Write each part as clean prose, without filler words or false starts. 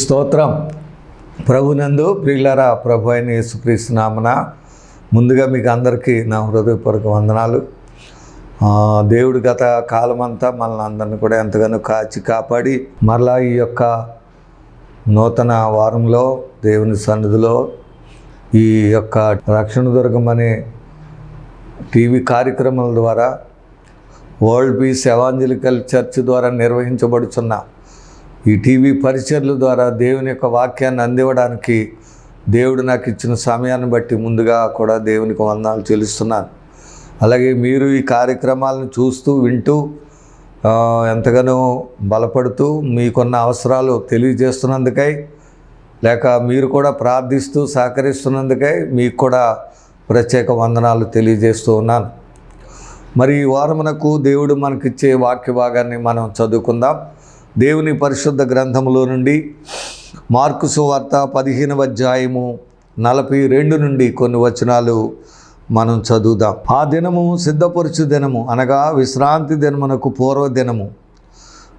స్తోత్రం. ప్రభునందు ప్రియులారా, ప్రభు అయిన యేసుక్రీస్తు నామమున ముందుగా మీకు అందరికీ నా హృదయపూర్వక వందనాలు. దేవుడు గత కాలమంతా మనల్ని అందరిని కూడా ఎంతగానో కాపాడి మరలా ఈ యొక్క నూతన వారంలో దేవుని సన్నిధిలో ఈ యొక్క రక్షణ దుర్గం అనే టీవీ కార్యక్రమాల ద్వారా వరల్డ్ పీస్ ఎవాంజలికల్ చర్చ్ ద్వారా నిర్వహించబడుతున్న ఈ టీవీ పరిచర్ల ద్వారా దేవుని యొక్క వాక్యాన్ని అందివ్వడానికి దేవుడు నాకు ఇచ్చిన సమయాన్ని బట్టి ముందుగా కూడా దేవునికి వందనాలు చెల్లిస్తున్నాను. అలాగే మీరు ఈ కార్యక్రమాలను చూస్తూ వింటూ ఎంతగానో బలపడుతూ మీకున్న అవసరాలు తెలియజేస్తున్నందుకై, లేక మీరు కూడా ప్రార్థిస్తూ సహకరిస్తున్నందుకై మీకు కూడా ప్రత్యేక వందనాలు తెలియజేస్తూ ఉన్నాను. మరి ఈ వారమునకు దేవుడు మనకిచ్చే వాక్య భాగాన్ని మనం చదువుకుందాం. దేవుని పరిశుద్ధ గ్రంథములో నుండి మార్కు సువార్త 15వ అధ్యాయము 42 నుండి కొన్ని వచనాలు మనం చదువుదాం. ఆ దినము సిద్ధపరచు దినము అనగా విశ్రాంతి దినమునకు పూర్వదినము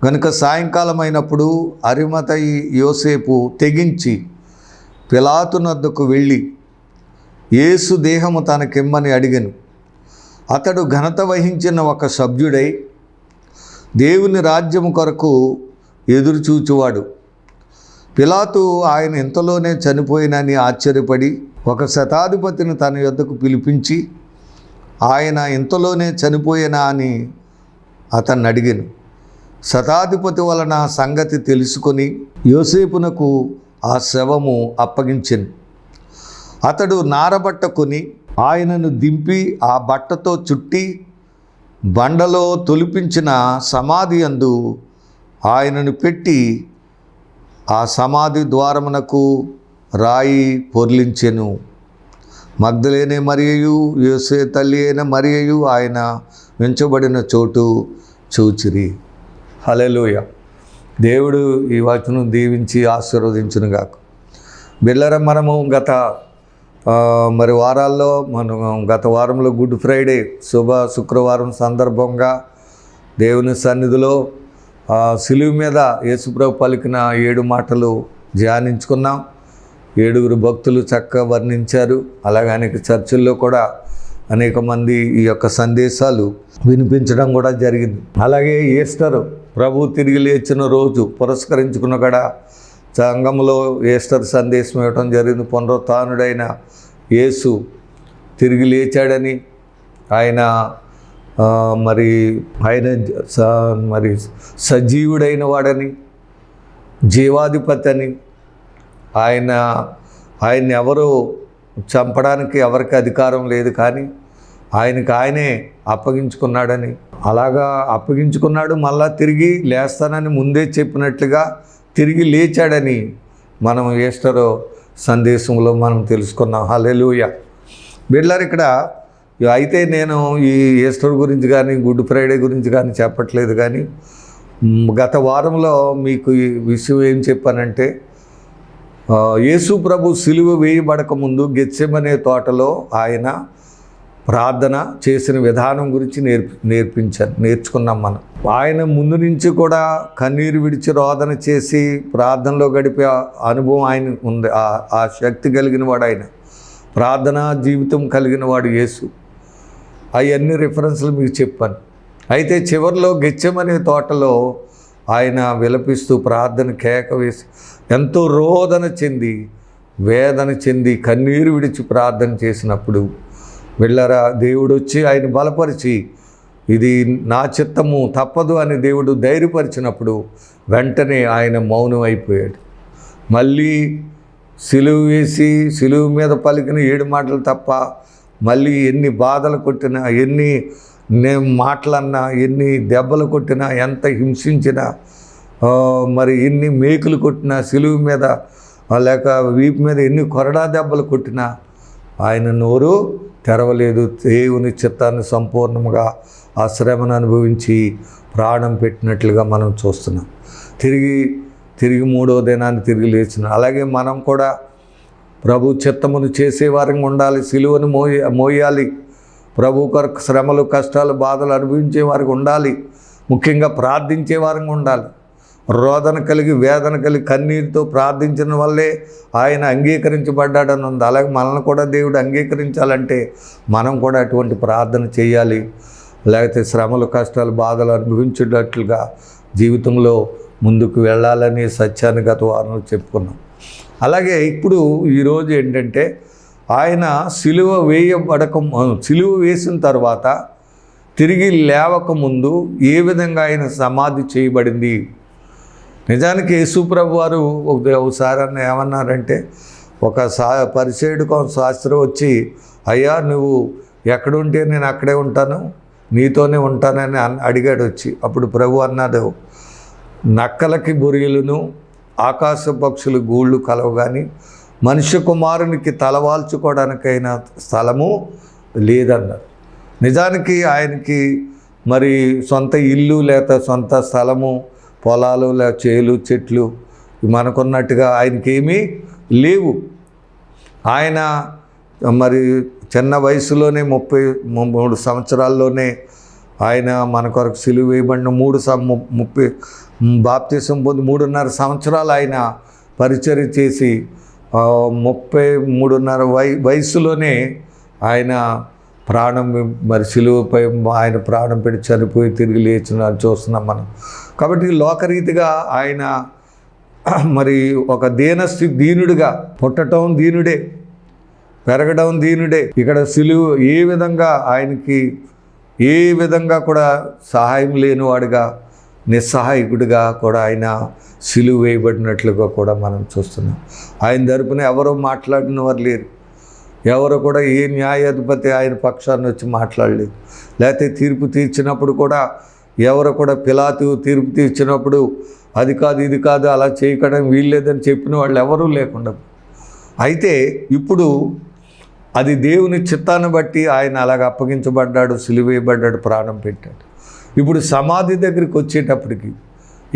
గనుక సాయంకాలం అయినప్పుడు అరిమతయి యోసేపు తెగించి పిలాతు నొద్దకు వెళ్ళి యేసు దేహము తనకిమ్మని అడిగెను. అతడు ఘనత వహించిన ఒక సభ్యుడై దేవుని రాజ్యము కొరకు ఎదురుచూచువాడు. పిలాతు ఆయన ఇంతలోనే చనిపోయినని ఆశ్చర్యపడి ఒక శతాధిపతిని తన యొద్దకు పిలిపించి ఆయన ఇంతలోనే చనిపోయినా అని అతన్ని అడిగాను. శతాధిపతి వలన సంగతి తెలుసుకొని యోసేపునకు ఆ శవము అప్పగించెను. అతడు నారబట్ట కొని ఆయనను దింపి ఆ బట్టతో చుట్టి బండలో తొలిపించిన సమాధి యందు ఆయనను పెట్టి ఆ సమాధి ద్వారమునకు రాయి పొర్లించెను. మగ్దలేనే మరియయు యోసే తల్లి అయిన మరియయు ఆయన వెంచబడిన చోటు చూచిరి. హల్లెలూయా. దేవుడు ఈ వచనం దీవించి ఆశీర్వదించునుగాక. బిళ్ళర మనము గత వారంలో గుడ్ ఫ్రైడే శుక్రవారం సందర్భంగా దేవుని సన్నిధిలో సిలువ మీద యేసుప్రభు పలికిన 7 మాటలు ధ్యానించుకున్నాం. 7 భక్తులు చక్కగా వర్ణించారు. అలాగే అనేక చర్చిల్లో కూడా అనేక మంది ఈ యొక్క సందేశాలు వినిపించడం కూడా జరిగింది. అలాగే ఈస్టర్ ప్రభు తిరిగి లేచిన రోజు పురస్కరించుకున్న కూడా సంఘంలో ఈస్టర్ సందేశం ఇవ్వడం జరిగింది. పునరుత్థానుడైన యేసు తిరిగి లేచాడని, ఆయన సజీవుడైన వాడని, జీవాధిపతి అని, ఆయన్ని ఎవరు చంపడానికి ఎవరికి అధికారం లేదు, కానీ ఆయనే అప్పగించుకున్నాడని, అలాగా అప్పగించుకున్నాడు. మళ్ళా తిరిగి లేస్తానని ముందే చెప్పినట్లుగా తిరిగి లేచాడని మనం ఈస్టర్ సందేశంలో మనం తెలుసుకున్నాం. హల్లెలూయా. బిడ్డలారా, ఇక్కడ అయితే నేను ఈ ఈస్టర్ గురించి కానీ గుడ్ ఫ్రైడే గురించి కానీ చెప్పట్లేదు, కానీ గత వారంలో మీకు ఈ విషయం ఏం చెప్పానంటే, యేసు ప్రభు సిలువ వేయబడక ముందు గెత్సెమనే తోటలో ఆయన ప్రార్థన చేసిన విధానం గురించి నేర్చుకున్నాం మనం. ఆయన ముందు నుంచి కూడా కన్నీరు విడిచి రోదన చేసి ప్రార్థనలో గడిపే అనుభవం ఆయన ఉంది. ఆ శక్తి కలిగిన వాడు ఆయన, ప్రార్థనా జీవితం కలిగిన వాడు యేసు. అవన్నీ రిఫరెన్స్లు మీకు చెప్పాను. అయితే చివరిలో గెత్సెమనే తోటలో ఆయన విలపిస్తూ ప్రార్థన కేక వేసి ఎంతో రోదన చెంది వేదన చెంది కన్నీరు విడిచి ప్రార్థన చేసినప్పుడు వెళ్ళారా, దేవుడు వచ్చి ఆయన బలపరిచి ఇది నా చిత్తము తప్పదు అని దేవుడు ధైర్యపరిచినప్పుడు వెంటనే ఆయన మౌనం అయిపోయాడు. మళ్ళీ సిలువ వేసి సిలువ మీద పలికిన 7 మాటలు తప్ప మళ్ళీ ఎన్ని బాధలు కొట్టినా, ఎన్ని మాటలన్నా, ఎన్ని దెబ్బలు కొట్టినా, ఎంత హింసించినా, ఎన్ని మేకులు కొట్టినా, సిలువ మీద లేక వీపు మీద ఎన్ని కొరడా దెబ్బలు కొట్టినా ఆయన నోరు తెరవలేదు. దేవుని చిత్తాన్ని సంపూర్ణంగా ఆ శ్రమను అనుభవించి ప్రాణం పెట్టినట్లుగా మనం చూస్తున్నాం. తిరిగి 3వ దినాన్ని తిరిగి లేచిన. అలాగే మనం కూడా ప్రభు చిత్తమును చేసేవారంగా ఉండాలి. సిలువను మోయాలి. ప్రభు కొరకు శ్రమలు, కష్టాలు, బాధలు అనుభవించే వారికి ఉండాలి. ముఖ్యంగా ప్రార్థించే వారంగా ఉండాలి. రోదన కలిగి వేదన కలిగి కన్నీటితో ప్రార్థించిన వల్లే ఆయన అంగీకరించబడ్డాడని ఉంది. అలాగే మనల్ని కూడా దేవుడు అంగీకరించాలంటే మనం కూడా అటువంటి ప్రార్థన చేయాలి. లేకపోతే శ్రమలు కష్టాలు బాధలు అనుభవించేటట్లుగా జీవితంలో ముందుకు వెళ్ళాలని సత్యాన్ని గత వారంలో చెప్పుకున్నాం. అలాగే ఇప్పుడు ఈరోజు ఏంటంటే ఆయన సిలువ వేసిన తర్వాత తిరిగి లేవకముందు ఏ విధంగా ఆయన సమాధి చేయబడింది. నిజానికి యేసుప్రభు వారు ఒకసారి ఏమన్నారంటే ఒక పరిసయ్యుడు శాస్త్రం వచ్చి, అయ్యా నువ్వు ఎక్కడుంటే నేను అక్కడే ఉంటాను, నీతోనే ఉంటానని అడిగాడు వచ్చి. అప్పుడు ప్రభు అన్నాడు, నక్కలకి బొరియలును ఆకాశ పక్షులు గూళ్ళు కలవు కానీ మనుష్య కుమారునికి తలవాల్చుకోవడానికైనా స్థలము లేదన్నారు. నిజానికి ఆయనకి మరి సొంత ఇల్లు లేక సొంత స్థలము పొలాలు లేక చేలు చెట్లు మనకున్నట్టుగా ఆయనకి ఏమీ లేవు. ఆయన మరి చిన్న వయసులోనే 33 సంవత్సరాల్లోనే ఆయన మన కొరకు సిలువ వేయబడిన 30 బాప్తిసం పొంది 3.5 సంవత్సరాలు ఆయన పరిచర్య చేసి 33.5 వయసులోనే ఆయన ప్రాణం మరి సిలువపై ఆయన ప్రాణం పెట్టి చనిపోయి తిరిగి లేచిన చూస్తున్నాం మనం. కాబట్టి లోకరీతిగా ఆయన మరి ఒక దీనుడిగా పుట్టడం దీనుడే, పెరగడం దీనుడే. ఇక్కడ సిలువ ఏ విధంగా ఆయనకి ఏ విధంగా కూడా సహాయం లేనివాడుగా నిస్సహాయకుడిగా కూడా ఆయన సిలువ వేయబడినట్లుగా కూడా మనం చూస్తున్నాం. ఆయన తరపున ఎవరో మాట్లాడిన వారు లేరు, ఎవరు కూడా ఏ న్యాయాధిపతి ఆయన పక్షాన్ని వచ్చి మాట్లాడలేదు. లేకపోతే తీర్పు తీర్చినప్పుడు కూడా ఎవరు కూడా పిలాతు తీర్పు తీర్చినప్పుడు అది కాదు ఇది కాదు అలా చేయడం వీల్లేదని చెప్పిన వాళ్ళు ఎవరూ లేకుండా. అయితే ఇప్పుడు అది దేవుని చిత్తాన్ని బట్టి ఆయన అలాగ అప్పగించబడ్డాడు, సిలువ వేయబడ్డాడు, ప్రాణం పెట్టాడు. ఇప్పుడు సమాధి దగ్గరికి వచ్చేటప్పటికి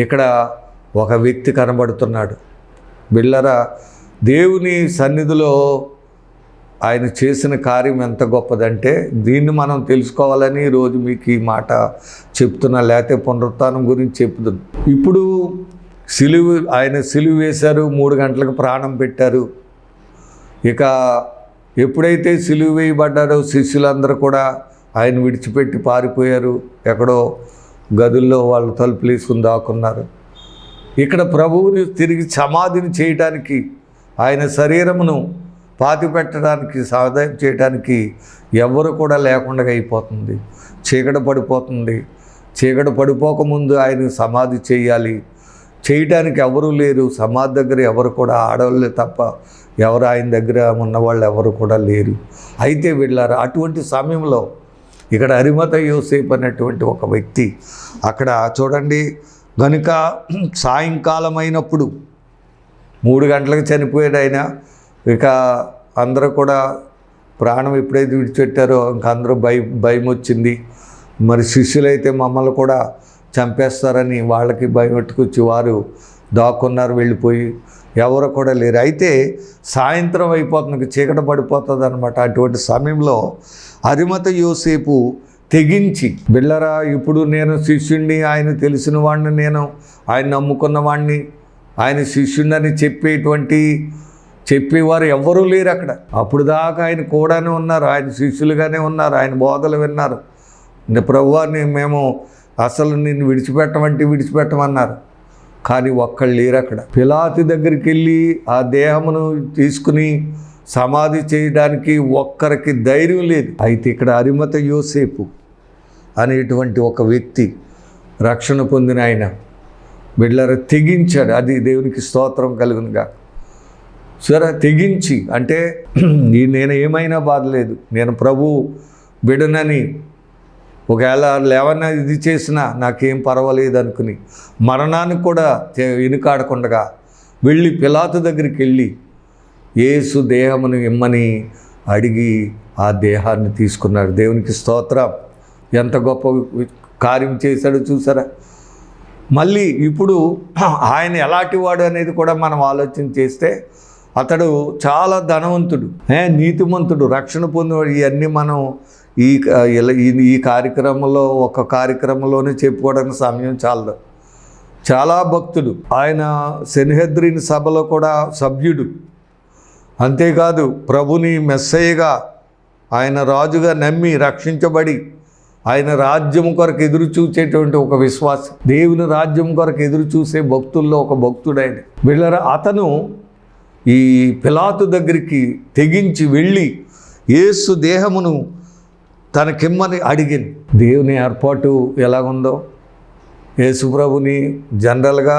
ఇక్కడ ఒక వ్యక్తి కనబడుతున్నాడు. బిళ్ళరా, దేవుని సన్నిధిలో ఆయన చేసిన కార్యం ఎంత గొప్పదంటే దీన్ని మనం తెలుసుకోవాలని ఈరోజు మీకు ఈ మాట చెప్తున్నా, లేకపోతే పునరుత్థానం గురించి చెప్తున్నా. ఇప్పుడు ఆయన సిలువ వేశారు, 3 గంటలకు ప్రాణం పెట్టారు. ఇక ఎప్పుడైతే సిలువ వేయబడ్డారో శిష్యులందరూ కూడా ఆయన విడిచిపెట్టి పారిపోయారు, ఎక్కడో గదుల్లో వాళ్ళు తలుపులు వేసుకుని దాక్కున్నారు. ఇక్కడ ప్రభువుని తిరిగి సమాధిని చేయడానికి, ఆయన శరీరమును పాతి పెట్టడానికి, సహాయం చేయడానికి ఎవరు కూడా లేకుండా అయిపోతుంది. చీకటి పడిపోతుంది. చీకటి పడిపోకముందు ఆయన సమాధి చేయాలి. చేయటానికి ఎవరూ లేరు. సమాధి దగ్గర ఎవరు కూడా ఆడవాళ్ళే తప్ప ఎవరు ఆయన దగ్గర ఉన్నవాళ్ళు ఎవరు కూడా లేరు. అయితే వెళ్ళారు. అటువంటి సమయంలో ఇక్కడ అరిమత యోసేపు అనేటువంటి ఒక వ్యక్తి అక్కడ చూడండి, గనుక సాయంకాలం అయినప్పుడు 3 గంటలకు చనిపోయాడు ఆయన. ఇక అందరూ కూడా ప్రాణం ఎప్పుడైతే విడిచిపెట్టారో ఇంకా అందరూ భయం వచ్చింది. మరి శిష్యులైతే మమ్మల్ని కూడా చంపేస్తారని వాళ్ళకి భయం పెట్టుకొచ్చి వారు దాక్కున్నారు, వెళ్ళిపోయి ఎవరు కూడా లేరు. అయితే సాయంత్రం అయిపోతుంది, చీకటి పడిపోతుంది అనమాట. అటువంటి సమయంలో అరిమత యోసేపు తెగించి, బిళ్ళరా ఇప్పుడు నేను శిష్యుణ్ణి, ఆయన తెలిసిన వాడిని, నేను ఆయన నమ్ముకున్న వాడిని, ఆయన శిష్యుణ్ణని చెప్పేవారు ఎవ్వరూ లేరు అక్కడ. అప్పుడు దాకా ఆయన కూడానే ఉన్నారు, ఆయన శిష్యులుగానే ఉన్నారు, ఆయన బోధలు విన్నారు. ప్రభువాన్ని మేము అసలు నిన్ను విడిచిపెట్టమన్నారు. కానీ ఒక్కళ్ళు లేరు అక్కడ. పిలాతు దగ్గరికి వెళ్ళి ఆ దేహమును తీసుకుని సమాధి చేయడానికి ఒక్కరికి ధైర్యం లేదు. అయితే ఇక్కడ అరిమత యోసేపు అనేటువంటి ఒక వ్యక్తి, రక్షణ పొందిన ఆయన బిడ్డలారా తెగించాడు. అది దేవునికి స్తోత్రం కలుగునుగా. సరే, తెగించి అంటే నేను ఏమైనా బాధ లేదు, నేను ప్రభు బిడనని, ఒకవేళ లేవన్నా ఇది చేసినా నాకేం పర్వాలేదు అనుకుని మరణానికి కూడా వెనుకాడకుండా వెళ్ళి పిలాతు దగ్గరికి వెళ్ళి యేసు దేహమును ఇమ్మని అడిగి ఆ దేహాన్ని తీసుకున్నాడు. దేవునికి స్తోత్రం. ఎంత గొప్ప కార్యం చేశాడో చూసారా. మళ్ళీ ఇప్పుడు ఆయన ఎలాంటి వాడు అనేది కూడా మనం ఆలోచన చేస్తే అతడు చాలా ధనవంతుడు, నీతిమంతుడు, రక్షణ పొందినవాడు. ఇవన్నీ మనం ఈ కార్యక్రమంలో ఒక కార్యక్రమంలోనే చెప్పుకోవడానికి సమయం చాలదు. చాలా భక్తుడు. ఆయన సెన్హెద్రిన్ సభలో కూడా సభ్యుడు. అంతేకాదు ప్రభుని మెస్సయ్యగా ఆయన రాజుగా నమ్మి రక్షించబడి ఆయన రాజ్యం కొరకు ఎదురు చూసేటువంటి ఒక విశ్వాసం, దేవుని రాజ్యం కొరకు ఎదురు చూసే భక్తుల్లో ఒక భక్తుడైన వీళ్ళరా. అతను ఈ పిలాతు దగ్గరికి తెగించి వెళ్ళి యేసు దేహమును తనకిమ్మని అడిగింది. దేవుని ఏర్పాటు ఎలాగుందో, యేసు ప్రభుని జనరల్గా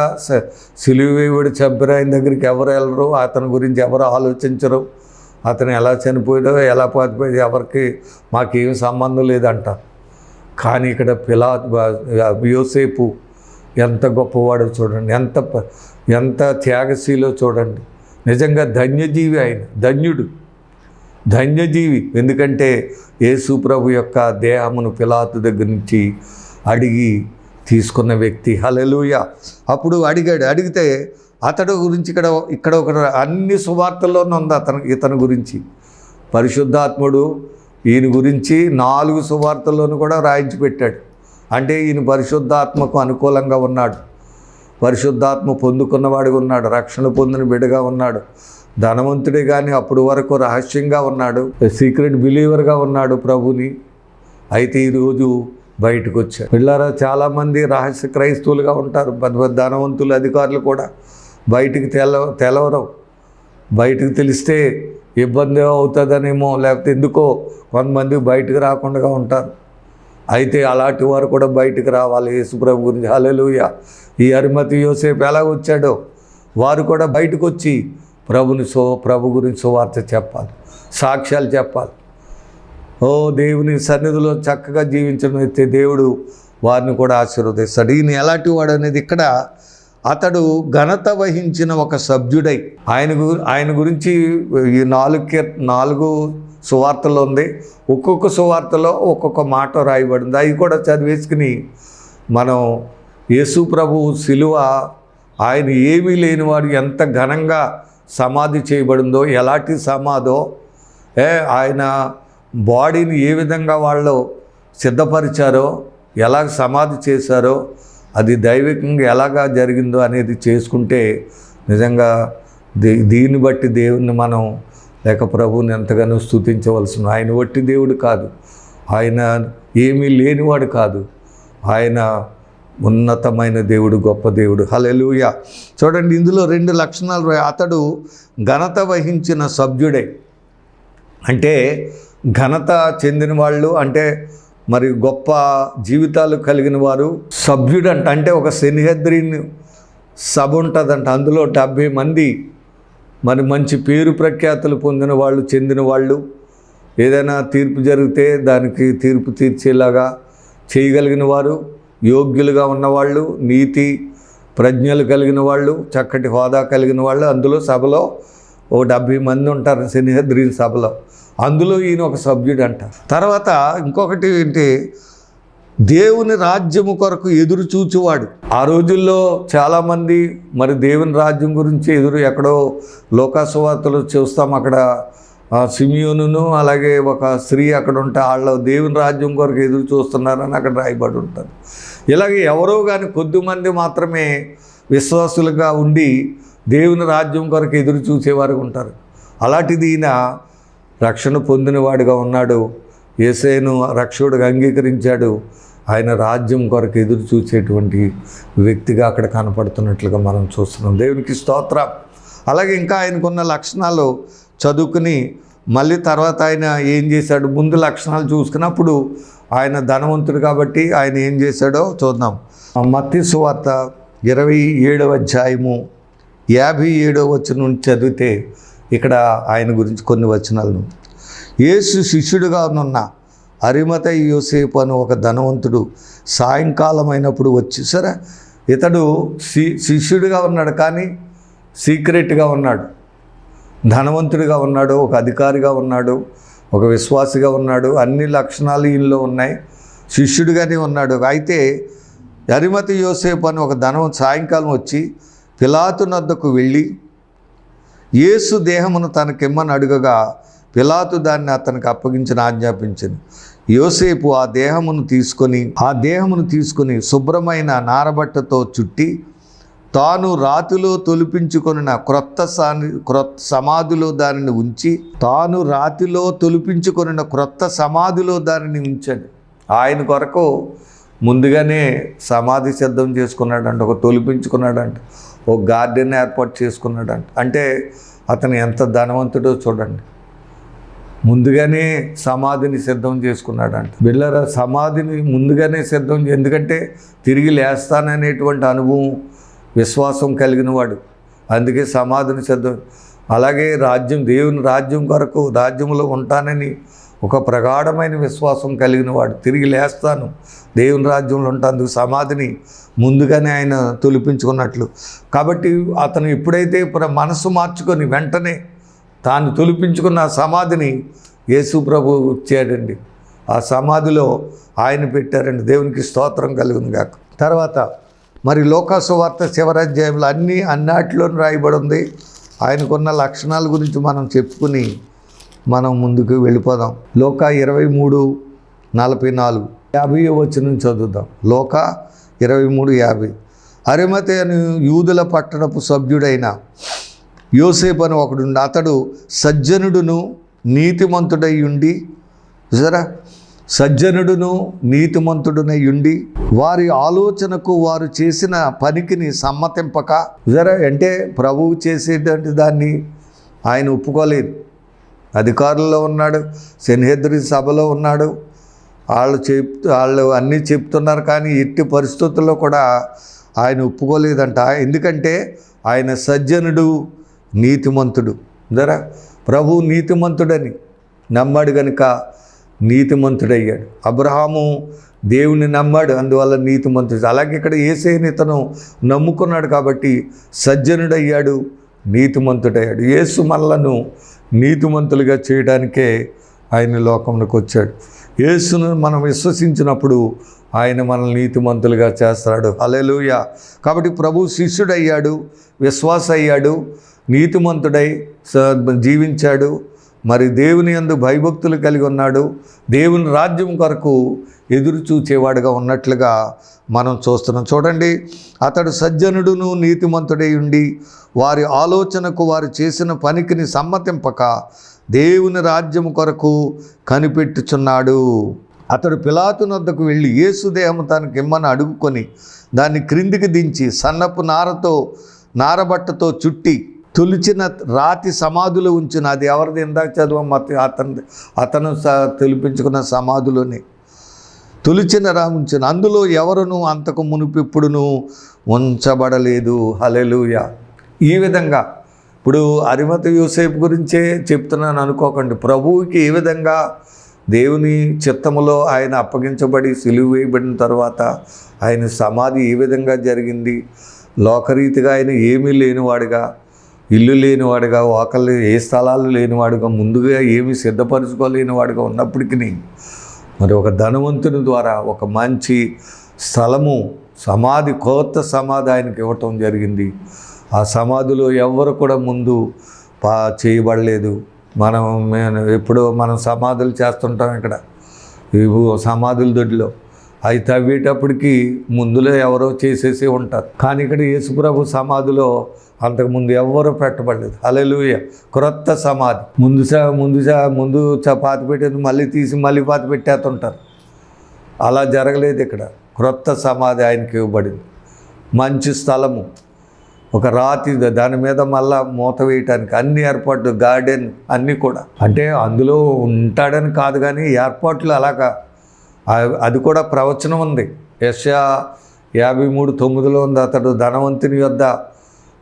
సిలువ వేయబడి చంపారు, ఆయన దగ్గరికి ఎవరు వెళ్ళరు, అతని గురించి ఎవరు ఆలోచించరు, అతను ఎలా చనిపోయాడో ఎలా పాతిపోయాడో ఎవరికి మాకేం సంబంధం లేదంటారు. కానీ ఇక్కడ యోసేపు ఎంత గొప్పవాడో చూడండి, ఎంత త్యాగశీలో చూడండి. నిజంగా ధన్యజీవి ఆయన, ధన్యజీవి. ఎందుకంటే యేసు ప్రభు యొక్క దేహమును పిలాతు దగ్గర నుంచి అడిగి తీసుకున్న వ్యక్తి. హల్లెలూయా. అప్పుడు అడిగితే అతడు గురించి ఇక్కడ ఒక అన్ని సువార్తల్లోనూ ఉంది ఇతని గురించి. పరిశుద్ధాత్ముడు ఈయన గురించి 4 సువార్తల్లోనూ కూడా రాయించి పెట్టాడు. అంటే ఈయన పరిశుద్ధాత్మకు అనుకూలంగా ఉన్నాడు, పరిశుద్ధాత్మ పొందుకున్నవాడిగా ఉన్నాడు, రక్షణ పొందిన బిడ్డగా ఉన్నాడు, ధనవంతుడే కానీ అప్పుడు వరకు రహస్యంగా ఉన్నాడు, సీక్రెట్ బిలీవర్గా ఉన్నాడు ప్రభుని. అయితే ఈరోజు బయటకు వచ్చాడు. పిల్లరా, చాలామంది రహస్య క్రైస్తవులుగా ఉంటారు. పెద్ద ధనవంతులు, అధికారులు కూడా బయటికి తెలవరు. బయటకు తెలిస్తే ఇబ్బంది అవుతుందనేమో, లేకపోతే ఎందుకో కొంతమంది బయటకు రాకుండా ఉంటారు. అయితే అలాంటి వారు కూడా బయటకు రావాలి యేసు ప్రభు గురించి. హల్లెలూయా. ఈ అరిమతి యోసేపు ఎలా వచ్చాడో వారు కూడా బయటకు వచ్చి ప్రభు గురించి సువార్త చెప్పాలి, సాక్ష్యాలు చెప్పాలి. దేవుని సన్నిధిలో చక్కగా జీవించడం అయితే దేవుడు వారిని కూడా ఆశీర్వదిస్తాడు. ఈయన ఎలాంటి వాడు అనేది ఇక్కడ అతడు ఘనత వహించిన ఒక సభ్యుడై ఆయన గురించి ఈ 4 సువార్తలు ఉంది. ఒక్కొక్క సువార్తలో ఒక్కొక్క మాట రాయబడింది. అవి కూడా చదివేసుకుని మనం యేసు ప్రభు శిలువ ఆయన ఏమీ లేనివాడు ఎంత ఘనంగా సమాధి చేయబడిందో, ఎలాంటి సమాధో, ఆయన బాడీని ఏ విధంగా వాళ్ళు సిద్ధపరిచారో, ఎలా సమాధి చేశారో, అది దైవికంగా ఎలాగా జరిగిందో అనేది చేసుకుంటే నిజంగా దీన్ని బట్టి దేవుణ్ణి మనం లేక ప్రభువుని ఎంతగానో స్తుతించవలసిన. ఆయన వట్టి దేవుడు కాదు, ఆయన ఏమీ లేనివాడు కాదు, ఆయన ఉన్నతమైన దేవుడు, గొప్ప దేవుడు. హల్లెలూయా. చూడండి, ఇందులో 2 లక్షణాలు. అతడు ఘనత వహించిన సభ్యుడే, అంటే ఘనత చెందిన వాళ్ళు, అంటే మరి గొప్ప జీవితాలు కలిగిన వారు. సభ్యుడంట అంటే ఒక సెన్హెద్రిన్ సభ ఉంటుందంట, అందులో 70 మంది మరి మంచి పేరు ప్రఖ్యాతులు పొందిన వాళ్ళు, చెందిన వాళ్ళు. ఏదైనా తీర్పు జరిగితే దానికి తీర్పు తీర్చేలాగా చేయగలిగిన వారు, యోగ్యులుగా ఉన్నవాళ్ళు, నీతి ప్రజ్ఞలు కలిగిన వాళ్ళు, చక్కటి హోదా కలిగిన వాళ్ళు. అందులో సభలో 70 మంది ఉంటారు సెన్హెద్రిన్ సభలో. అందులో ఈయన ఒక సభ్యుడు అంట. తర్వాత ఇంకొకటి ఏంటి, దేవుని రాజ్యము కొరకు ఎదురు చూచువాడు. ఆ రోజుల్లో చాలామంది మరి దేవుని రాజ్యం గురించి ఎక్కడో లోకాసువార్తలు చూస్తాం. అక్కడ సిమియోనును అలాగే ఒక స్త్రీ అక్కడ ఉంటే వాళ్ళు దేవుని రాజ్యం కొరకు ఎదురు చూస్తున్నారని అక్కడ రాయబడి ఉంటుంది. ఇలాగే ఎవరో కానీ కొద్దిమంది మాత్రమే విశ్వాసులుగా ఉండి దేవుని రాజ్యం కొరకు ఎదురు చూసేవారు ఉంటారు. అలాంటిది ఈయన రక్షణ పొందినవాడుగా ఉన్నాడు, యేసయ్యను రక్షకుడిగా అంగీకరించాడు, ఆయన రాజ్యం కొరకు ఎదురు చూసేటువంటి వ్యక్తిగా అక్కడ కనపడుతున్నట్లుగా మనం చూస్తున్నాం. దేవునికి స్తోత్రం. అలాగే ఇంకా ఆయనకున్న లక్షణాలు చదువుకుని మళ్ళీ తర్వాత ఆయన ఏం చేశాడు, ముందు లక్షణాలు చూసుకున్నప్పుడు ఆయన ధనవంతుడు కాబట్టి ఆయన ఏం చేశాడో చూద్దాం. మత్తయి సువార్త 27వ అధ్యాయము 57వ వచనం నుంచి చదివితే ఇక్కడ ఆయన గురించి కొన్ని వచనాలను. యేసు శిష్యుడిగా ఉన్న అరిమతయి యోసేపు అని ఒక ధనవంతుడు సాయంకాలం అయినప్పుడు వచ్చి, సరే ఇతడు శిష్యుడిగా ఉన్నాడు కానీ సీక్రెట్గా ఉన్నాడు, ధనవంతుడిగా ఉన్నాడు, ఒక అధికారిగా ఉన్నాడు, ఒక విశ్వాసిగా ఉన్నాడు, అన్ని లక్షణాలు ఈయనలో ఉన్నాయి, శిష్యుడిగానే ఉన్నాడు. అయితే అరిమతయి యోసేపు అని ఒక ధనవంతుడు సాయంకాలం వచ్చి పిలాతు వద్దకు వెళ్ళి యేసు దేహమును తనకిమ్మని అడుగగా పిలాతు దాన్ని అతనికి అప్పగించిన ఆజ్ఞాపించింది. యోసేపు ఆ దేహమును తీసుకొని శుభ్రమైన నారబట్టతో చుట్టి తాను రాతిలో తొలిపించుకొనిన క్రొత్త సమాధిలో దానిని ఉంచి, తాను రాతిలో తొలిపించుకొనిన క్రొత్త సమాధిలో దానిని ఉంచాడు. ఆయన కొరకు ముందుగానే సమాధి సిద్ధం చేసుకున్నాడంట, ఒక తొలిపించుకున్నాడంట, ఒక గార్డెన్ ఏర్పాటు చేసుకున్నాడంట. అంటే అతను ఎంత ధనవంతుడో చూడండి. ముందుగానే సమాధిని సిద్ధం చేసుకున్నాడంట. బిళ్ళర సమాధిని ముందుగానే సిద్ధం, ఎందుకంటే తిరిగి లేస్తాననేటువంటి అనుభవం, విశ్వాసం కలిగిన వాడు. అందుకే సమాధిని సిద్ధం. అలాగే రాజ్యం, దేవుని రాజ్యం కొరకు, రాజ్యంలో ఉంటానని ఒక ప్రగాఢమైన విశ్వాసం కలిగిన వాడు. తిరిగి లేస్తాను, దేవుని రాజ్యంలో ఉంటాను, సమాధిని ముందుగానే ఆయన తొలిపించుకున్నట్లు. కాబట్టి అతను ఎప్పుడైతే మనసు మార్చుకొని వెంటనే తాను తొలిపించుకున్న సమాధిని యేసు ప్రభు ఇచ్చాడండి. ఆ సమాధిలో ఆయన పెట్టారండి. దేవునికి స్తోత్రం కలుగును గాక. తర్వాత మరి లోకాసు వార్త శివరాజ్యంలో అన్నిటిలో రాయబడి ఉంది. ఆయనకున్న లక్షణాల గురించి మనం చెప్పుకుని మనం ముందుకు వెళ్ళిపోదాం. లోకా 23:44 50వ వచనం చదువుదాం. లోకా 23:50. అరిమతయి అను యూదుల పట్టణపు సభ్యుడైన యోసేపు అని ఒకడుండి, అతడు సజ్జనుడును నీతిమంతుడై ఉండి, సజ్జనుడును నీతిమంతుడునై ఉండి వారి ఆలోచనకు వారు చేసిన పనికిని సమ్మతింపక, అంటే ప్రభువు చేసేటువంటి దాన్ని ఆయన ఒప్పుకోలేదు. అధికారుల్లో ఉన్నాడు, సెన్హెద్రి సభలో ఉన్నాడు, వాళ్ళు అన్నీ చెప్తున్నారు, కానీ ఎట్టి పరిస్థితుల్లో కూడా ఆయన ఒప్పుకోలేదంట. ఎందుకంటే ఆయన సజ్జనుడు, నీతిమంతుడు. ప్రభు నీతిమంతుడని నమ్మాడు కనుక నీతిమంతుడయ్యాడు. అబ్రహాము దేవుని నమ్మాడు, అందువల్ల నీతిమంతుడు. అలాగే ఇక్కడ యేసేని ఇతను నమ్ముకున్నాడు కాబట్టి సజ్జనుడయ్యాడు, నీతిమంతుడయ్యాడు. యేసు మనలను నీతిమంతులుగా చేయడానికే ఆయన లోకంలోకి వచ్చాడు. యేసును మనం విశ్వసించినప్పుడు ఆయన మనల్ని నీతిమంతులుగా చేస్తాడు. హల్లెలూయా. కాబట్టి ప్రభు శిష్యుడయ్యాడు, విశ్వాస అయ్యాడు, నీతిమంతుడై జీవించాడు. మరి దేవుని యందు భయభక్తులు కలిగి ఉన్నాడు. దేవుని రాజ్యం కొరకు ఎదురు చూచేవాడుగా ఉన్నట్లుగా మనం చూస్తున్నాం. చూడండి, అతడు సజ్జనుడును నీతిమంతుడై ఉండి వారి ఆలోచనకు వారు చేసిన పనికిని సమ్మతింపక దేవుని రాజ్యం కొరకు కనిపెట్టుచున్నాడు. అతడు పిలాతు వద్దకు వెళ్ళి యేసు దేహము తనకి ఇమ్మని అడుగుకొని దాన్ని క్రిందికి దించి సన్నపు నారబట్టతో చుట్టి తొలిచిన రాతి సమాధులు ఉంచిన, అది ఎవరిది ఇందాక చదువు, అతను తెలిపించుకున్న సమాధులోనే తొలిచిన ఉంచిన, అందులో ఎవరును అంతకు మునుపెప్పుడును ఉంచబడలేదు. హల్లెలూయా. ఈ విధంగా ఇప్పుడు అరిమతయి యోసేపు గురించే చెప్తున్నాను అనుకోకండి. ప్రభువుకి ఏ విధంగా దేవుని చిత్తములో ఆయన అప్పగించబడి సిలువ వేయబడిన తర్వాత ఆయన సమాధి ఏ విధంగా జరిగింది, లోకరీతిగా ఆయన ఏమీ లేనివాడుగా, ఇల్లు లేనివాడుగా, వాకళ్ళు ఏ స్థలాలు లేనివాడుగా, ముందుగా ఏమీ సిద్ధపరచుకోలేనివాడుగా ఉన్నప్పటికీ మరి ఒక ధనవంతుని ద్వారా ఒక మంచి స్థలము, సమాధి, కొత్త సమాధి ఆయనకి ఇవ్వటం జరిగింది. ఆ సమాధిలో ఎవ్వరు కూడా ముందు చేయబడలేదు. ఎప్పుడో మనం సమాధులు చేస్తుంటాం ఇక్కడ, సమాధుల దొడ్లో అవి తవ్వేటప్పటికి ముందులో ఎవరో చేసేసి ఉంటారు. కానీ ఇక్కడ యేసుప్రభు సమాధిలో అంతకుముందు ఎవ్వరూ పెట్టబడలేదు. హల్లెలూయా. క్రొత్త సమాధి. ముందు పాతి పెట్టేది మళ్ళీ తీసి మళ్ళీ పాతి పెట్టేస్తుంటారు. అలా జరగలేదు ఇక్కడ. క్రొత్త సమాధి ఆయనకి ఇవ్వబడింది. మంచి స్థలము, ఒక రాతి, దాని మీద మళ్ళా మూత వేయటానికి అన్ని ఏర్పాట్లు, గార్డెన్ అన్నీ కూడా. అంటే అందులో ఉంటాడని కాదు, కానీ ఏర్పాట్లు అలాగా. అది కూడా ప్రవచనం ఉంది. యెషయా 53:9 ఉంది. అతడు ధనవంతుని యొద్ద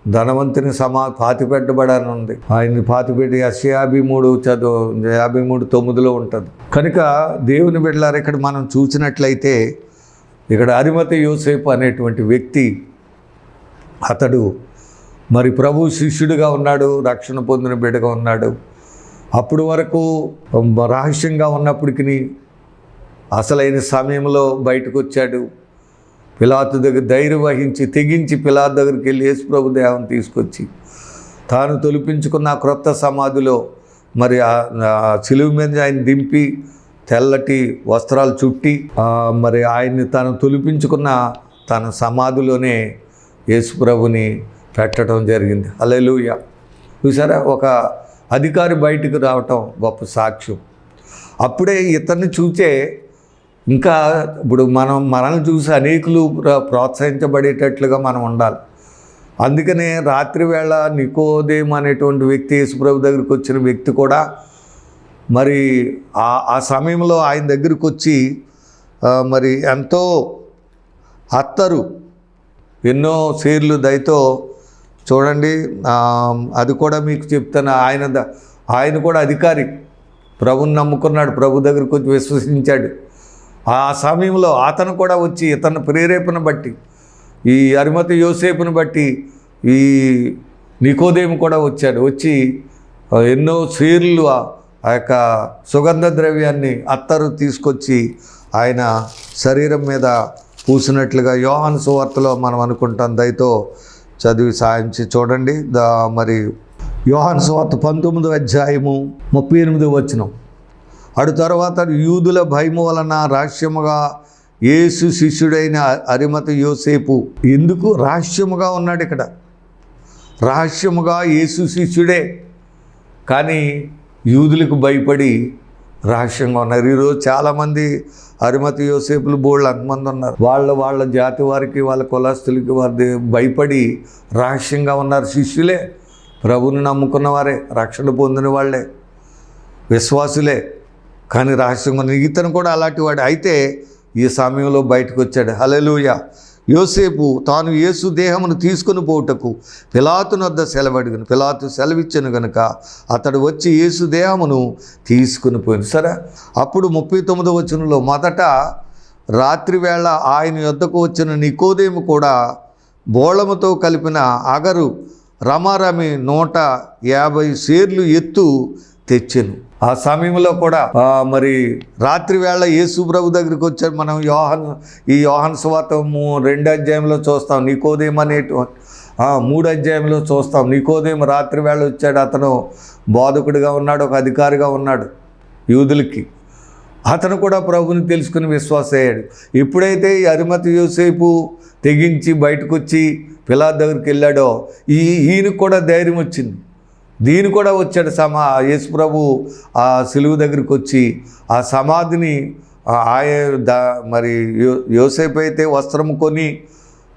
ధనవంతుని పాతిపెట్టబడని ఉంది. ఆయన పాతిపెట్టి యెషయా 53:9 ఉంటుంది. కనుక దేవుని బిడ్డలారా, ఇక్కడ మనం చూసినట్లయితే ఇక్కడ అరిమతయి యోసేపు అనేటువంటి వ్యక్తి, అతడు మరి ప్రభు శిష్యుడిగా ఉన్నాడు, రక్షణ పొందిన బిడ్డగా ఉన్నాడు. అప్పుడు వరకు రహస్యంగా ఉన్నప్పటికీ అసలైన సమయంలో బయటకు వచ్చాడు. పిలాతు దగ్గర ధైర్యం వహించి తెగించి పిలాతు దగ్గరికి వెళ్ళి యేసు ప్రభు దేహం తీసుకొచ్చి తాను తొలిపించుకున్న క్రొత్త సమాధిలో మరి ఆ సిలువ మీద ఆయన దింపి తెల్లటి వస్త్రాలు చుట్టి మరి ఆయన్ని తాను తొలిపించుకున్న తన సమాధిలోనే యేసుప్రభుని పెట్టడం జరిగింది. హల్లెలూయా. చూసారా, ఒక అధికారి బయటికి రావటం గొప్ప సాక్ష్యం. అప్పుడే ఇతన్ని చూసే ఇంకా ఇప్పుడు మనల్ని చూసి అనేకులు ప్రోత్సహించబడేటట్లుగా మనం ఉండాలి. అందుకనే రాత్రి వేళ నికోదేము అనేటువంటి వ్యక్తి, యేసుప్రభు దగ్గరికి వచ్చిన వ్యక్తి కూడా మరి ఆ సమయంలో ఆయన దగ్గరికి వచ్చి మరి ఎంతో అత్తరు, ఎన్నో సేర్లు దయతో చూడండి, అది కూడా మీకు చెప్తాను. ఆయన కూడా అధికారి, ప్రభుని నమ్ముకున్నాడు, ప్రభు దగ్గరికి వచ్చి విశ్వసించాడు. ఆ సమయంలో అతను కూడా వచ్చి ఇతను ప్రేరేపణ బట్టి, ఈ అరిమతు యోసేపుని బట్టి ఈ నికోదేము కూడా వచ్చాడు. వచ్చి ఎన్నో సేర్లు ఆ యొక్క సుగంధ ద్రవ్యాన్ని, అత్తరు తీసుకొచ్చి ఆయన శరీరం మీద పూసినట్లుగా యోహాను సువార్తలో మనం అనుకుంటాం. దయతో చదివి సాయించి చూడండి. మరి యోహాను సువార్త 19వ అధ్యాయము 38వ వచనం. అటు తర్వాత యూదుల భయము వలన రహస్యముగా యేసు శిష్యుడైన అరిమతు యోసేపు, ఎందుకు రహస్యముగా ఉన్నాడు ఇక్కడ? రహస్యముగా యేసు శిష్యుడే, కానీ యూదులకు భయపడి రహస్యంగా ఉన్నారు. ఈరోజు చాలామంది అరిమతు యోసేపులు బోళ్ళు అంతమంది ఉన్నారు. వాళ్ళ జాతి వారికి, వాళ్ళ కులస్తులకి వారి భయపడి రహస్యంగా ఉన్నారు. శిష్యులే, ప్రభుని నమ్ముకున్న వారే, రక్షణ పొందిన వాళ్ళే, విశ్వాసులే, కానీ రహస్యంగా ఉన్నారు. ఇతను కూడా అలాంటి వాడు. అయితే ఈ సమయంలో బయటకు వచ్చాడు. హల్లెలూయా. యోసేపు తాను యేసు దేహమును తీసుకుని పోవుటకు పిలాతుని వద్ద సెలవడిగను. పిలాతు సెలవిచ్చను గనుక అతడు వచ్చి యేసు దేహమును తీసుకుని పోయింది. సరే, అప్పుడు 39వ వచనంలో, మొదట రాత్రివేళ ఆయన యొద్దకు వచ్చిన నికోదేము కూడా బోళముతో కలిపిన అగరు రమారమి 150 సేర్లు ఎత్తు తెచ్చెను. ఆ సమయంలో కూడా మరి రాత్రివేళ యేసు ప్రభు దగ్గరికి వచ్చాడు. మనం ఈ యోహాను సువార్త 2వ అధ్యాయంలో చూస్తాం. నికోదేము అనేటువంటి 3వ అధ్యాయంలో చూస్తాం. నికోదేము రాత్రివేళ వచ్చాడు. అతను బోధకుడిగా ఉన్నాడు, ఒక అధికారిగా ఉన్నాడు యూదులకి. అతను కూడా ప్రభుని తెలుసుకుని విశ్వాస అయ్యాడు. ఎప్పుడైతే ఈ అరిమతు యోసేపు తెగించి బయటకు వచ్చి పిలాతు దగ్గరికి వెళ్ళాడో ఈయనకు కూడా ధైర్యం వచ్చింది. దీని కూడా వచ్చాడు. యేసుప్రభు ఆ సిలువ దగ్గరికి వచ్చి ఆ సమాధిని మరి యోసేపు అయితే వస్త్రము కొని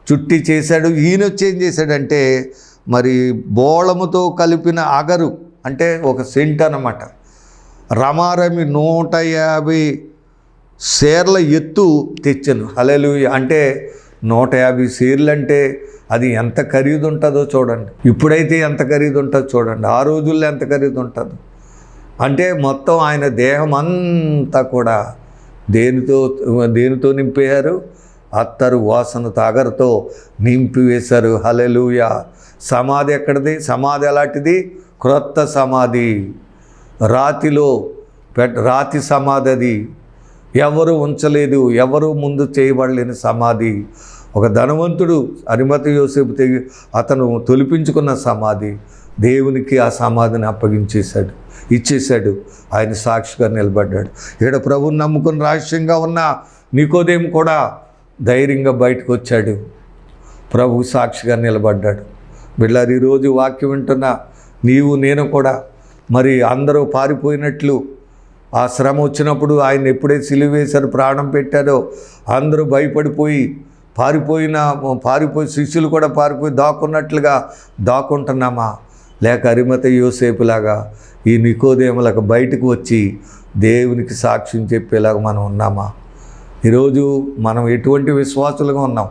చుట్టి చేశాడు. ఈయన వచ్చి ఏం చేశాడంటే మరి బోళముతో కలిపిన అగరు, అంటే ఒక సెంట్ అన్నమాట, రమారమి 150 సేర్ల ఎత్తు తెచ్చాను. హల్లెలూయా. అంటే 150 సేర్లు అంటే అది ఎంత ఖరీదు ఉంటుందో చూడండి. ఇప్పుడైతే ఎంత ఖరీదు ఉంటుందో చూడండి, ఆ రోజుల్లో ఎంత ఖరీదు ఉంటుందో. అంటే మొత్తం ఆయన దేహం అంతా కూడా దేనితో నింపేశారు? అత్తరు వాసనతో, అగరుతో నింపివేశారు. హల్లెలూయా. సమాధి ఎక్కడిది? సమాధి ఎలాంటిది? క్రొత్త సమాధి, రాతి సమాధి. అది ఎవరు ఉంచలేదు, ఎవరు ముందు చేయబడలేని సమాధి. ఒక ధనవంతుడు అరిమతు యోసేపు అతను తొలిపించుకున్న సమాధి, దేవునికి ఆ సమాధిని ఇచ్చేశాడు. ఆయన సాక్షిగా నిలబడ్డాడు. ఇక్కడ ప్రభువుని నమ్ముకుని రహస్యంగా ఉన్న నికోదేము కూడా ధైర్యంగా బయటకు వచ్చాడు, ప్రభు సాక్షిగా నిలబడ్డాడు. బిడ్డలారా, ఈరోజు వాక్యం వింటున్న నీవు నేను కూడా మరి అందరూ పారిపోయినట్లు, ఆ శ్రమ వచ్చినప్పుడు ఆయన ఎప్పుడైతే సిలువ వేశారు, ప్రాణం పెట్టారో అందరూ భయపడిపోయి పారిపోయి శిష్యులు కూడా పారిపోయి దాక్కున్నట్లుగా దాక్కుంటున్నామా? లేక అరిమతు యోసేపులాగా ఈ నికోదేములకు బయటకు వచ్చి దేవునికి సాక్ష్యం చెప్పేలాగా మనం ఉన్నామా? ఈరోజు మనం ఎటువంటి విశ్వాసులుగా ఉన్నాం?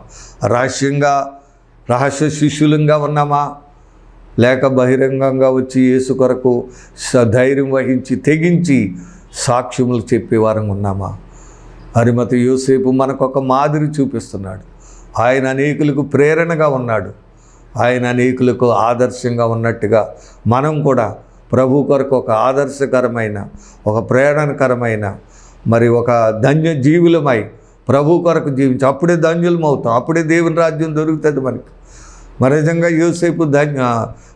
రహస్య శిష్యులంగా ఉన్నామా? లేక బహిరంగంగా వచ్చి యేసు కొరకు ధైర్యం వహించి తెగించి సాక్ష్యములు చెప్పేవారంగా ఉన్నామా? అరిమతు యోసేపు మనకు ఒక మాదిరి చూపిస్తున్నాడు. ఆయన అనేకులకు ప్రేరణగా ఉన్నాడు. ఆయన అనేకులకు ఆదర్శంగా ఉన్నట్టుగా మనం కూడా ప్రభు కొరకు ఒక ఆదర్శకరమైన, ఒక ప్రేరణకరమైన, మరి ఒక ధన్య జీవులమై ప్రభు కొరకు జీవించి అప్పుడే ధన్యులం అవుతాం. అప్పుడే దేవుని రాజ్యం దొరుకుతుంది మనకి. మరి నిజంగా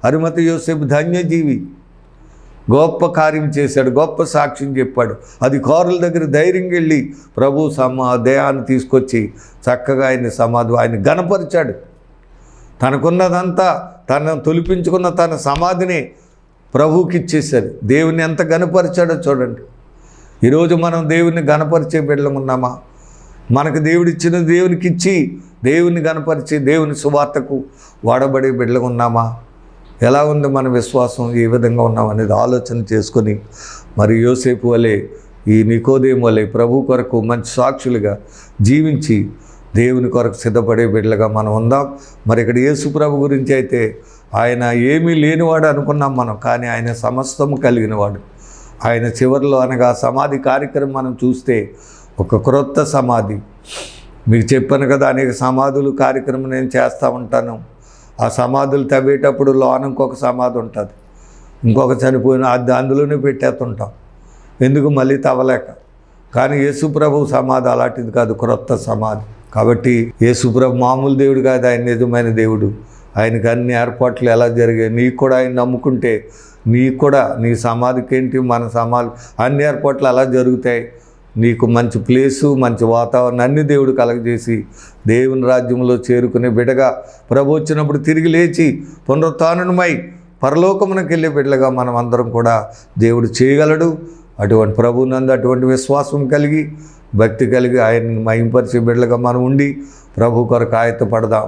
అరిమతు యోసేపు ధన్యజీవి. గొప్ప కార్యం చేశాడు, గొప్ప సాక్ష్యం చెప్పాడు. అధికారుల దగ్గర ధైర్యంగా వెళ్ళి ప్రభు దేహాన్ని తీసుకొచ్చి చక్కగా ఆయన గణపరిచాడు. తనకున్నదంతా తను తొలిపించుకున్న తన సమాధిని ప్రభువుకి ఇచ్చేశాడు. దేవుని ఎంత గణపరిచాడో చూడండి. ఈరోజు మనం దేవుని గణపరిచే బిడ్డలం ఉన్నామా? మనకు దేవుడిచ్చిన దేవునికి ఇచ్చి దేవుని గణపరిచి దేవుని సువార్తకు వాడబడే బిడ్డలుగా ఉన్నామా? ఎలా ఉంది మన విశ్వాసం? ఏ విధంగా ఉన్నాం అనేది ఆలోచన చేసుకొని మరి యోసేపు వలె, ఈ నికోదేము వలె ప్రభు కొరకు మంచి సాక్షులుగా జీవించి దేవుని కొరకు సిద్ధపడే బిడ్డలుగా మనం ఉందాం. మరి ఇక్కడ యేసు ప్రభు గురించి అయితే ఆయన ఏమీ లేనివాడు అనుకున్నాం మనం, కానీ ఆయన సమస్తము కలిగినవాడు. ఆయన చివరిలో అనగా సమాధి కార్యక్రమం మనం చూస్తే ఒక క్రొత్త సమాధి. మీకు చెప్పాను కదా, అనేక సమాధులు కార్యక్రమం నేను చేస్తూ ఉంటాను. ఆ సమాధులు తవ్వేటప్పుడు లోన ఇంకొక సమాధి ఉంటుంది, ఇంకొక చనిపోయిన అందులోనే పెట్టేస్తుంటాం. ఎందుకు? మళ్ళీ తవ్వలేక. కానీ యేసుప్రభు సమాధి అలాంటిది కాదు, క్రొత్త సమాధి. కాబట్టి యేసుప్రభు మామూలు దేవుడు కాదు, ఆయన నిజమైన దేవుడు. ఆయనకు అన్ని ఏర్పాట్లు ఎలా జరిగాయి, నీకు కూడా ఆయన నమ్ముకుంటే నీకు కూడా నీ సమాధికి ఏంటి, మన సమాధి అన్ని ఏర్పాట్లు అలా జరుగుతాయి. నీకు మంచి ప్లేసు, మంచి వాతావరణం అన్ని దేవుడు కలగజేసి దేవుని రాజ్యంలో చేరుకునే బిడ్డగా ప్రభు వచ్చినప్పుడు తిరిగి లేచి పునరుత్థానమై పరలోకమునకు వెళ్ళే బిడ్డలుగా మనం అందరం కూడా దేవుడు చేయగలడు. అటువంటి ప్రభునందు అటువంటి విశ్వాసం కలిగి భక్తి కలిగి ఆయన్ని మహింపరిచే బిడ్డలుగా మనం ఉండి ప్రభు కొరకు ఆయత్తపడదాం.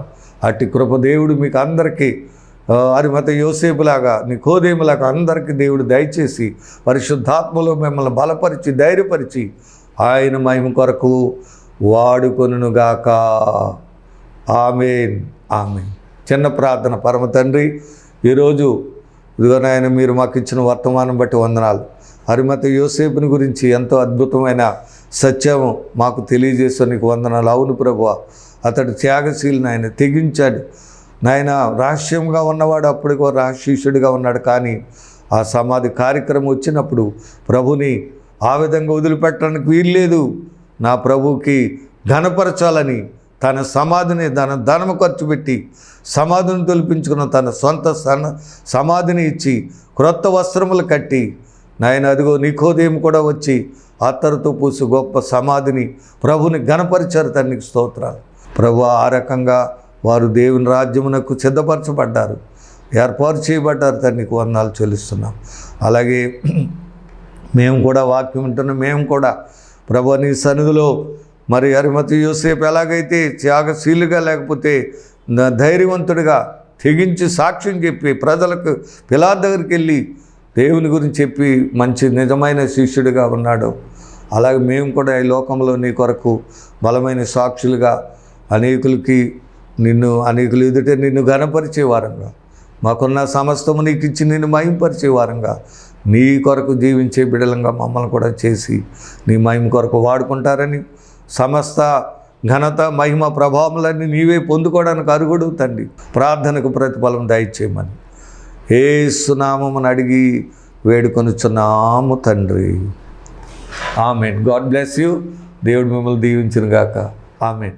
అట్టి కృప దేవుడు మీకు అందరికీ అరిమత యోసేపులాగా నికోదేములాగా అందరికీ దేవుడు దయచేసి పరిశుద్ధాత్మలో మిమ్మల్ని బలపరిచి ధైర్యపరిచి ఆయన మహిమ కొరకు వాడుకొనుగాక. ఆమేన్, ఆమేన్. చిన్న ప్రార్థన. పరమ తండ్రి, ఈరోజు ఇదిగోనైనా మీరు మాకు ఇచ్చిన వర్తమానం బట్టి వందనాలు. అరిమత యోసేపుని గురించి ఎంతో అద్భుతమైన సత్యం మాకు తెలియజేసే నీకు వందనాలు. అవును ప్రభువా, అతడు త్యాగశీలిని, ఆయన తెగించాడు నాయన. రహస్యంగా ఉన్నవాడు అప్పటికో రహస్యశుడిగా ఉన్నాడు, కానీ ఆ సమాధి కార్యక్రమం వచ్చినప్పుడు ప్రభుని ఆ విధంగా వదిలిపెట్టడానికి వీల్లేదు. నా ప్రభువుకి ఘనపరచాలని తన సమాధిని ధనము ఖర్చు పెట్టి సమాధిని తొలిపించుకున్న తన సొంత సమాధిని ఇచ్చి క్రొత్త వస్త్రములు కట్టి నాయన అదిగో నికోదేము కూడా వచ్చి అత్తరుతో పూసి గొప్ప సమాధిని ప్రభుని ఘనపరిచారు. తండ్రికి స్తోత్రాలు. ప్రభు ఆ రకంగా వారు దేవుని రాజ్యమునకు సిద్ధపరచబడ్డారు, ఏర్పాటు చేయబడ్డారు. తండ్రికి వందనాలు చెల్లిస్తున్నాం. అలాగే మేము కూడా వాక్యం ఉంటున్నాం. మేము కూడా ప్రభు నీ సన్నిధిలో మరి అరిమత యోసేపు ఎలాగైతే త్యాగశీలుగా లేకపోతే ధైర్యవంతుడిగా తెగించి సాక్ష్యం చెప్పి ప్రజలకు పిలాతు దగ్గరికి వెళ్ళి దేవుని గురించి చెప్పి మంచి నిజమైన శిష్యుడిగా ఉన్నాడు, అలాగే మేము కూడా ఈ లోకంలో నీ కొరకు బలమైన సాక్షులుగా అనేకులకి అనేకులు ఎదుట నిన్ను ఘనపరిచే వారంగా, మాకున్న సమస్తము నీకు ఇచ్చి నిన్ను మహింపరిచే వారంగా, నీ కొరకు జీవించే బిడలంగా మమ్మల్ని కూడా చేసి నీ మహిమ కొరకు వాడుకుంటారని, సమస్త ఘనత మహిమ ప్రభావములన్నీ నీవే పొందుకోవడానికి అరుగుడు తండ్రి. ప్రార్థనకు ప్రతిఫలం దయచేయమని యేసు నామమున అడిగి వేడుకొనుచున్నాము తండ్రి. ఆమెన్. God bless you. దేవుడు మిమ్మల్ని దీవించును గాక. ఆమెన్.